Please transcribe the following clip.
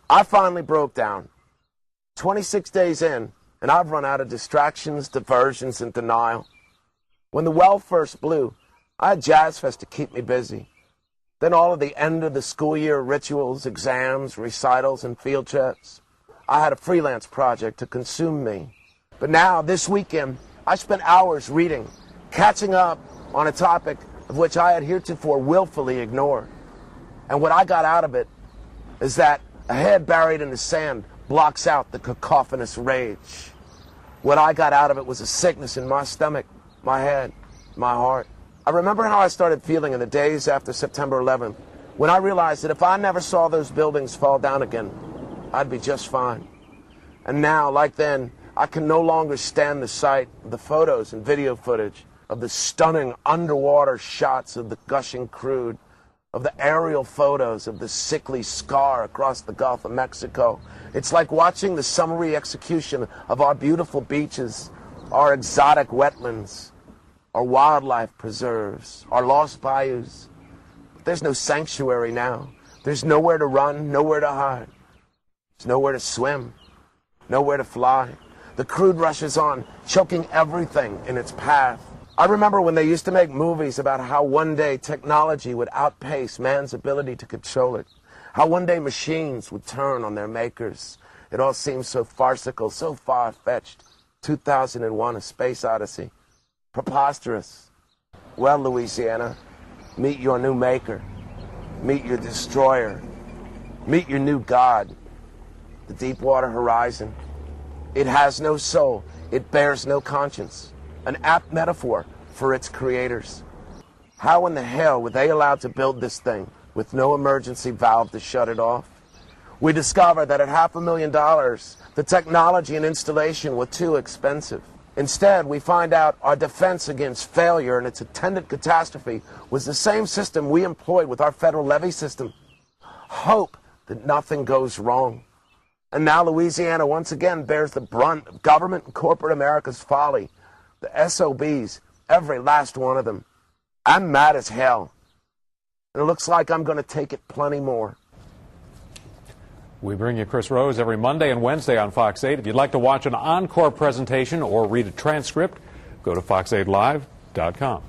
I finally broke down. 26 days in, and I've run out of distractions, diversions, and denial. When the well first blew, I had Jazz Fest to keep me busy. Then all of the end of the school year rituals, exams, recitals, and field trips. I had a freelance project to consume me. But now, this weekend, I spent hours reading, catching up on a topic of which I had heretofore willfully ignored. And what I got out of it is that a head buried in the sand blocks out the cacophonous rage. What I got out of it was a sickness in my stomach, my head, my heart. I remember how I started feeling in the days after September 11th, when I realized that if I never saw those buildings fall down again, I'd be just fine. And now, like then, I can no longer stand the sight of the photos and video footage of the stunning underwater shots of the gushing crude, of the aerial photos of the sickly scar across the Gulf of Mexico. It's like watching the summary execution of our beautiful beaches, our exotic wetlands, our wildlife preserves, our lost bayous. But there's no sanctuary now. There's nowhere to run, nowhere to hide. There's nowhere to swim, nowhere to fly. The crude rushes on, choking everything in its path. I remember when they used to make movies about how one day technology would outpace man's ability to control it, how one day machines would turn on their makers. It all seems so farcical, so far-fetched. 2001, A Space Odyssey. Preposterous. Well, Louisiana, meet your new maker. Meet your destroyer. Meet your new God. The Deepwater Horizon. It has no soul. It bears no conscience. An apt metaphor for its creators. How in the hell were they allowed to build this thing with no emergency valve to shut it off? We discovered that at $500,000, the technology and installation were too expensive. Instead, we find out our defense against failure and its attendant catastrophe was the same system we employed with our federal levee system. Hope that nothing goes wrong. And now Louisiana once again bears the brunt of government and corporate America's folly. The SOBs, every last one of them. I'm mad as hell. And it looks like I'm going to take it plenty more. We bring you Chris Rose every Monday and Wednesday on Fox 8. If you'd like to watch an encore presentation or read a transcript, go to fox8live.com.